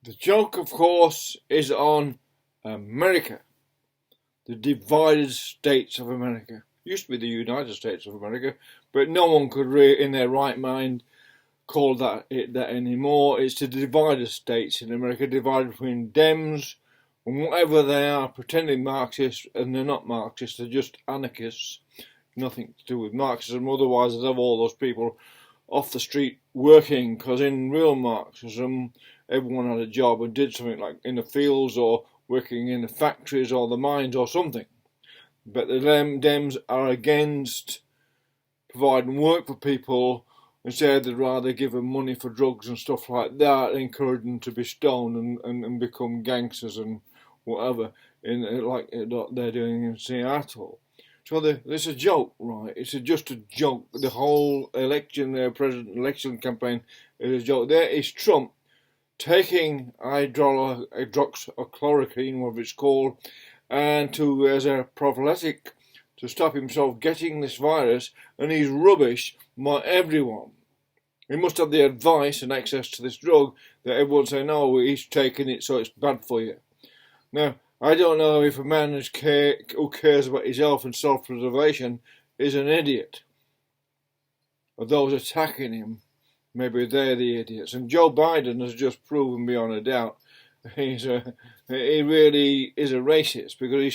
The joke, of course, is on America, the divided states of America. It used to be the United States of America, but no one could in their right mind call that anymore. It's the divided states in America, divided between Dems and whatever they are, pretending Marxists, and they're not Marxists, they're just anarchists. Nothing to do with Marxism, otherwise they'd have all those people off the street working, because in real Marxism, everyone had a job and did something, like in the fields or working in the factories or the mines or something. But the Dems are against providing work for people. Instead, they'd rather give them money for drugs and stuff like that, encourage them to be stoned and become gangsters and whatever, like they're doing in Seattle. So it's a joke, right? It's just a joke. The whole election, president election campaign is a joke. There is Trump taking hydroxychloroquine, whatever it's called, and as a prophylactic to stop himself getting this virus, and he's rubbish by everyone. He must have the advice and access to this drug that everyone say, no, he's taking it, so it's bad for you. Now, I don't know if a man who cares about his health and self-preservation is an idiot. Or those attacking him, maybe they're the idiots. And Joe Biden has just proven beyond a doubt he really is a racist, because he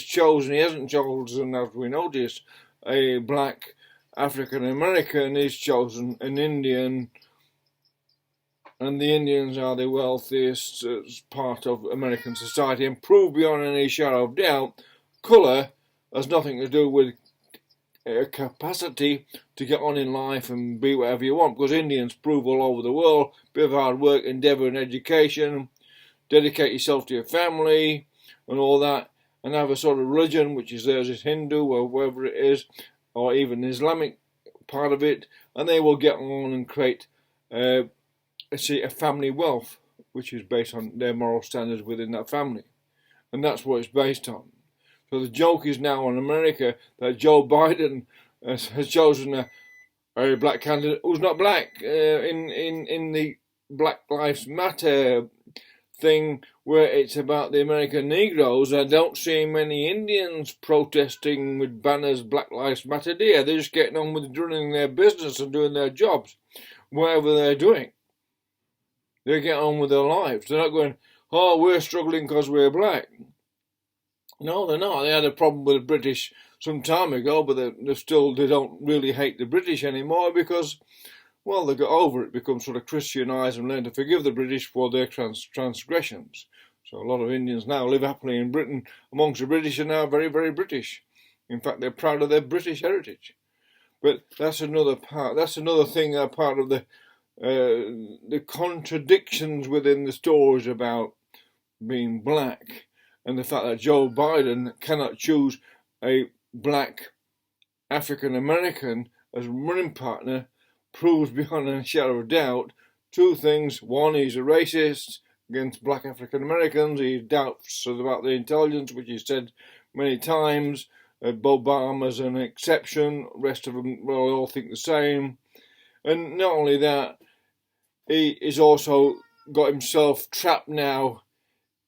hasn't chosen, as we noticed, a black African American. He's chosen an Indian, and the Indians are the wealthiest part of American society, and prove beyond any shadow of doubt, colour has nothing to do with capacity to get on in life and be whatever you want, because Indians prove all over the world, bit of hard work, endeavour and education, dedicate yourself to your family and all that, and have a sort of religion, which is theirs is Hindu or whatever it is, or even Islamic part of it, and they will get on and create a family wealth, which is based on their moral standards within that family. And that's what it's based on. So the joke is now on America that Joe Biden has chosen a black candidate who's not black in the Black Lives Matter thing, where it's about the American Negroes. I don't see many Indians protesting with banners Black Lives Matter there. They're just getting on with running their business and doing their jobs, whatever they're doing. They get on with their lives. They're not going, oh, we're struggling because we're black. No, they're not. They had a problem with the British some time ago, but they don't really hate the British anymore, because, well, they got over it, become sort of Christianised and learn to forgive the British for their transgressions. So a lot of Indians now live happily in Britain amongst the British, and now very, very British. In fact, they're proud of their British heritage. But that's another part. That's another thing, part of the contradictions within the stories about being black, and the fact that Joe Biden cannot choose a black African American as running partner proves beyond a shadow of doubt two things. One, he's a racist against black African Americans. He doubts about the intelligence, which he said many times. Obama's an exception. The rest of them, well, they all think the same. And not only that, he is also got himself trapped now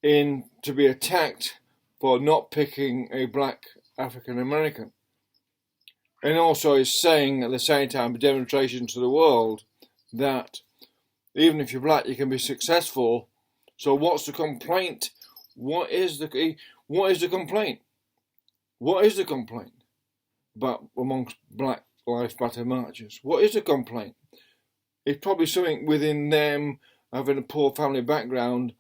in to be attacked for not picking a black African American. And also is saying at the same time, a demonstration to the world, that even if you're black, you can be successful. So what's the complaint? What is the complaint? What is the complaint about amongst Black Lives Matter marchers? What is the complaint? It's probably something within them having a poor family background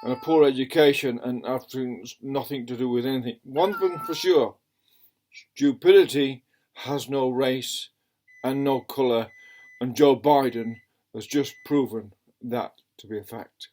and a poor education and having nothing to do with anything. One thing for sure, stupidity has no race and no colour, and Joe Biden has just proven that to be a fact.